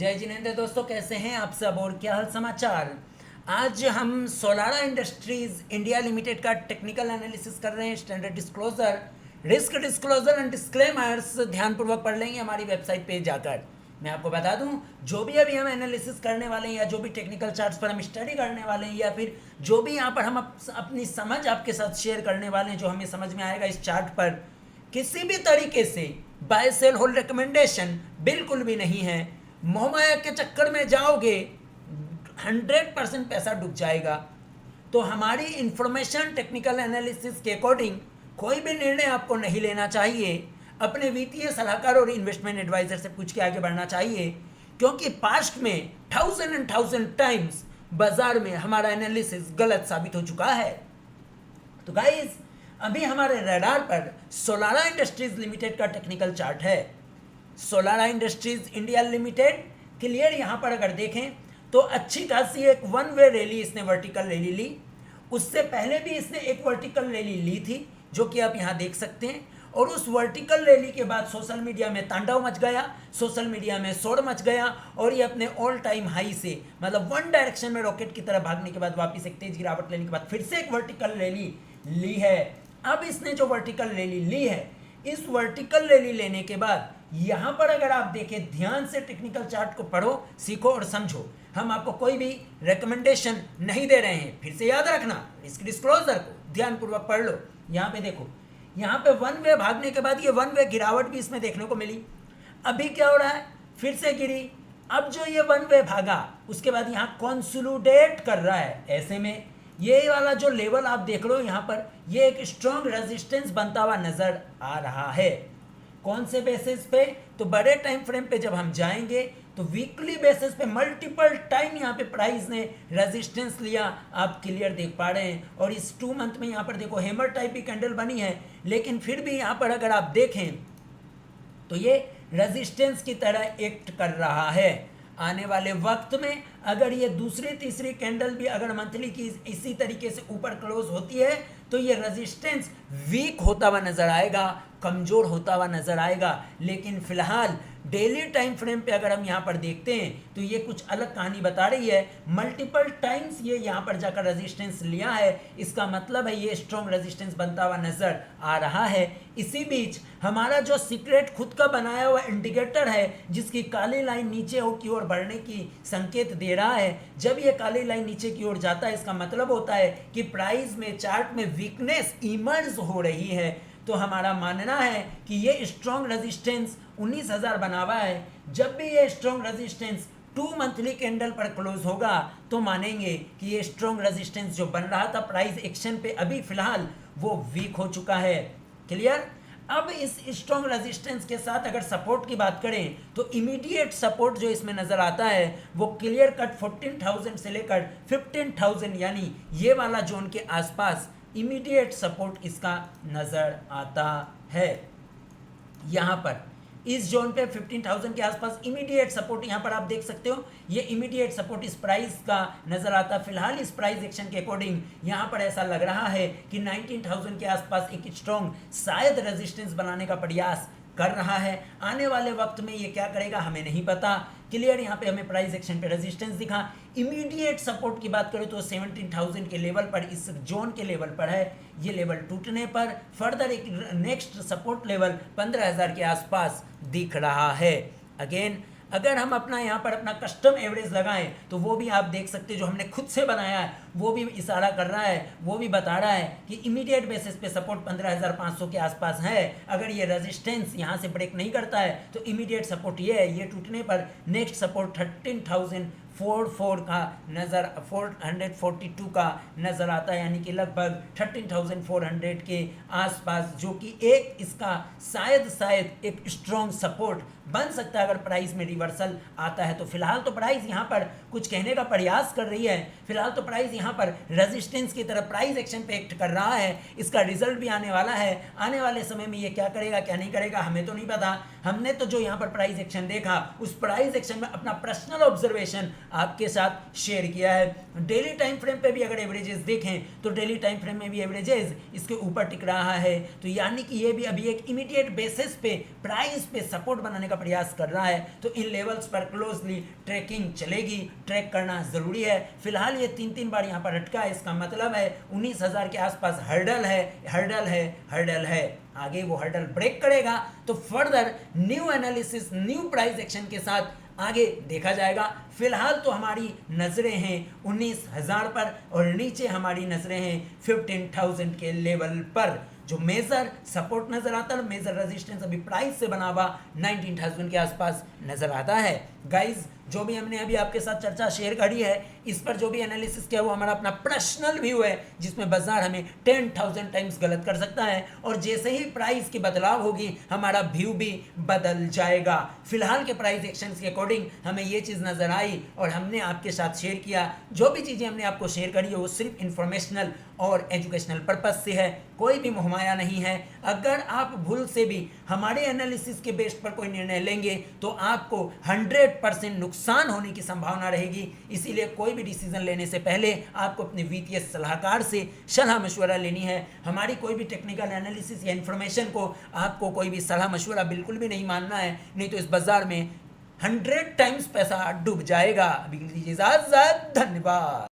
जय जिनेंद्र दोस्तों, कैसे हैं आप सब और क्या हाल समाचार। आज हम सोलारा इंडस्ट्रीज इंडिया लिमिटेड का टेक्निकल एनालिसिस कर रहे हैं। Standard disclosure, risk disclosure and disclaimers ध्यानपूर्वक पढ़ लेंगे हमारी वेबसाइट पे जाकर। मैं आपको बता दूं, जो भी अभी हम एनालिसिस करने वाले हैं या जो भी टेक्निकल चार्ट्स पर हम स्टडी करने वाले हैं या फिर जो भी यहाँ पर हम अपनी समझ आपके साथ शेयर करने वाले हैं, जो हमें समझ में आएगा इस चार्ट पर, किसी भी तरीके से बाय सेल होल्ड रिकमेंडेशन बिल्कुल भी नहीं है। मोहमाया के चक्कर में जाओगे 100% पैसा डूब जाएगा। तो हमारी इंफॉर्मेशन टेक्निकल एनालिसिस के अकॉर्डिंग कोई भी निर्णय आपको नहीं लेना चाहिए। अपने वित्तीय सलाहकार और इन्वेस्टमेंट एडवाइजर से पूछ के आगे बढ़ना चाहिए, क्योंकि पास्ट में 1000 टाइम्स बाजार में हमारा एनालिसिस गलत साबित हो चुका है। तो गाइस, अभी हमारे रडार पर सोलारा इंडस्ट्रीज लिमिटेड का टेक्निकल चार्ट है। Solara industries India limited clear यहाँ पर अगर देखें तो अच्छी खासी एक वन वे रैली इसने वर्टिकल रैली ली। उससे पहले भी इसने एक वर्टिकल रैली ली थी, जो कि आप यहाँ देख सकते हैं। और उस वर्टिकल रैली के बाद सोशल मीडिया में तांडव मच गया, सोशल मीडिया में शोर मच गया और ये अपने ऑल टाइम हाई से मतलब वन डायरेक्शन में रॉकेट की तरह भागने के बाद वापस एक तेज गिरावट लेने के बाद फिर से एक वर्टिकल रैली ली है। अब इसने जो वर्टिकल रैली ली है, इस वर्टिकल रैली लेने के बाद यहाँ पर अगर आप देखें, ध्यान से टेक्निकल चार्ट को पढ़ो, सीखो और समझो। हम आपको कोई भी रिकमेंडेशन नहीं दे रहे हैं। फिर से याद रखना, इसके डिस्क्लोजर को ध्यानपूर्वक पढ़ लो। यहाँ पे देखो, यहाँ पे वन वे भागने के बाद ये वन वे गिरावट भी इसमें देखने को मिली। अभी क्या हो रहा है, फिर से गिरी। अब जो ये वन वे भागा उसके बाद यहाँ कंसोलिडेट कर रहा है। ऐसे में ये वाला जो लेवल आप देख रहे हो यहाँ पर, ये एक स्ट्रॉन्ग रेजिस्टेंस बनता हुआ नजर आ रहा है। कौन से बेसिस पे? तो बड़े टाइम फ्रेम पे जब हम जाएंगे तो वीकली बेसिस पे मल्टीपल टाइम यहाँ पे प्राइस ने रेजिस्टेंस लिया, आप क्लियर देख पा रहे हैं। और इस 2 मंथ में यहाँ पर देखो हैमर टाइप की कैंडल बनी है, लेकिन फिर भी यहाँ पर अगर आप देखें तो ये रेजिस्टेंस की तरह एक्ट कर रहा है। आने वाले वक्त में अगर ये दूसरी तीसरी कैंडल भी अगर मंथली की इसी तरीके से ऊपर क्लोज होती है तो ये रेजिस्टेंस वीक होता हुआ नजर आएगा, कमजोर होता हुआ नजर आएगा। लेकिन फिलहाल डेली टाइम फ्रेम पे अगर हम यहाँ पर देखते हैं तो ये कुछ अलग कहानी बता रही है। मल्टीपल टाइम्स ये यहाँ पर जाकर रेजिस्टेंस लिया है, इसका मतलब है ये स्ट्रॉन्ग रेजिस्टेंस बनता हुआ नजर आ रहा है। इसी बीच हमारा जो सीक्रेट खुद का बनाया हुआ इंडिकेटर है, जिसकी काली लाइन नीचे की ओर बढ़ने की संकेत दे रहा है, जब ये काली लाइन नीचे की ओर जाता है इसका मतलब होता है कि प्राइस में चार्ट में वीकनेस इमर्ज हो रही है। तो हमारा मानना है कि ये स्ट्रॉन्ग रेजिस्टेंस 19,000 बना हुआ है। जब भी ये स्ट्रॉन्ग रेजिस्टेंस 2 मंथली कैंडल पर क्लोज होगा तो मानेंगे कि ये स्ट्रॉन्ग रेजिस्टेंस जो बन रहा था प्राइस एक्शन पे, अभी फिलहाल वो वीक हो चुका है। क्लियर? अब इस स्ट्रॉन्ग रेजिस्टेंस के साथ अगर सपोर्ट की बात करें तो इमीडिएट सपोर्ट जो इसमें नजर आता है वो क्लियर कट 14,000 से लेकर 15,000 यानी ये वाला जोन के आसपास इमीडिएट सपोर्ट इसका नजर आता है। यहाँ पर इस जोन पे 15,000 के आसपास इमीडिएट सपोर्ट यहाँ पर आप देख सकते हो। ये इमीडिएट सपोर्ट इस प्राइस का नजर आता है। फिलहाल इस प्राइस एक्शन के अकॉर्डिंग यहाँ पर ऐसा लग रहा है कि 19,000 के आसपास एक स्ट्रॉन्ग शायद रेजिस्टेंस बनाने का प्रयास कर रहा है। आने वाले वक्त में ये क्या करेगा हमें नहीं पता। क्लियर, यहाँ पे हमें प्राइस एक्शन पे रेजिस्टेंस दिखा। इमीडिएट सपोर्ट की बात करें तो 17,000 के लेवल पर, इस जोन के लेवल पर है। ये लेवल टूटने पर फर्दर एक नेक्स्ट सपोर्ट लेवल 15,000 के आसपास दिख रहा है। अगेन अगर हम अपना यहाँ पर अपना कस्टम एवरेज लगाएं तो वो भी आप देख सकते हैं, जो हमने खुद से बनाया है वो भी इशारा कर रहा है, वो भी बता रहा है कि इमीडिएट बेसिस पे सपोर्ट 15,500 के आसपास है। अगर ये रेजिस्टेंस यहाँ से ब्रेक नहीं करता है तो इमीडिएट सपोर्ट ये है। ये टूटने पर नेक्स्ट सपोर्ट 13,044 का नज़र 442 का नज़र आता है, यानी कि लगभग 13,400 के आसपास, जो कि एक इसका शायद एक स्ट्रॉन्ग सपोर्ट बन सकता है अगर प्राइस में रिवर्सल आता है। तो फिलहाल तो प्राइस यहाँ पर कुछ कहने का प्रयास कर रही है। फिलहाल तो प्राइस यहाँ पर रेजिस्टेंस की तरफ प्राइस एक्शन पे एक्ट कर रहा है। इसका रिजल्ट भी आने वाला है। आने वाले समय में ये क्या करेगा क्या नहीं करेगा हमें तो नहीं पता। हमने तो जो यहाँ पर प्राइस एक्शन देखा उस प्राइस एक्शन में अपना पर्सनल ऑब्जर्वेशन आपके साथ शेयर किया है। डेली टाइम फ्रेम पे भी अगर एवरेजेस देखें तो डेली टाइम फ्रेम में भी एवरेजेस इसके ऊपर टिक रहा है, तो यानी कि ये भी अभी एक इमीडिएट बेसिस पे प्राइस पे सपोर्ट बनाने का प्रयास कर रहा है। तो इन लेवल्स पर क्लोजली ट्रैकिंग चलेगी, ट्रैक करना जरूरी है। फिलहाल ये 3 बार यहाँ पर अटका है, इसका मतलब है 19,000 के आसपास हर्डल है, हर्डल है, हर्डल है। आगे वो हर्डल ब्रेक करेगा तो further new analysis, new price action के साथ आगे देखा जाएगा। फिलहाल तो हमारी नजरें हैं 19,000 पर और नीचे हमारी नजरें हैं 15,000 के लेवल पर। जो मेजर सपोर्ट नजर आता है, मेजर रेजिस्टेंस अभी प्राइस से बना हुआ 19,000 के आसपास नजर आता है। गाइज जो भी हमने अभी आपके साथ चर्चा शेयर करी है, इस पर जो भी एनालिसिस किया वो हमारा अपना पर्सनल व्यू है, जिसमें बाजार हमें 10,000 टाइम्स गलत कर सकता है और जैसे ही प्राइस की बदलाव होगी हमारा व्यू भी बदल जाएगा। फिलहाल के प्राइस एक्शंस के अकॉर्डिंग हमें ये चीज़ नजर आई और हमने आपके साथ शेयर किया। जो भी चीज़ें हमने आपको शेयर करी है वो सिर्फ इंफॉर्मेशनल और एजुकेशनल पर्पज से है, कोई भी मुहमाया नहीं है। अगर आप भूल से भी हमारे एनालिसिस के बेस पर कोई निर्णय लेंगे तो आपको 100% नुकसान होने की संभावना रहेगी। इसीलिए कोई भी डिसीजन लेने से पहले आपको अपने वित्तीय सलाहकार से सलाह मशवरा लेनी है। हमारी कोई भी टेक्निकल एनालिसिस या इन्फॉर्मेशन को आपको कोई भी सलाह मशवरा बिल्कुल भी नहीं मानना है, नहीं तो इस बाजार में 100 टाइम्स पैसा डूब जाएगा। अभी के लिए इजाजत, धन्यवाद।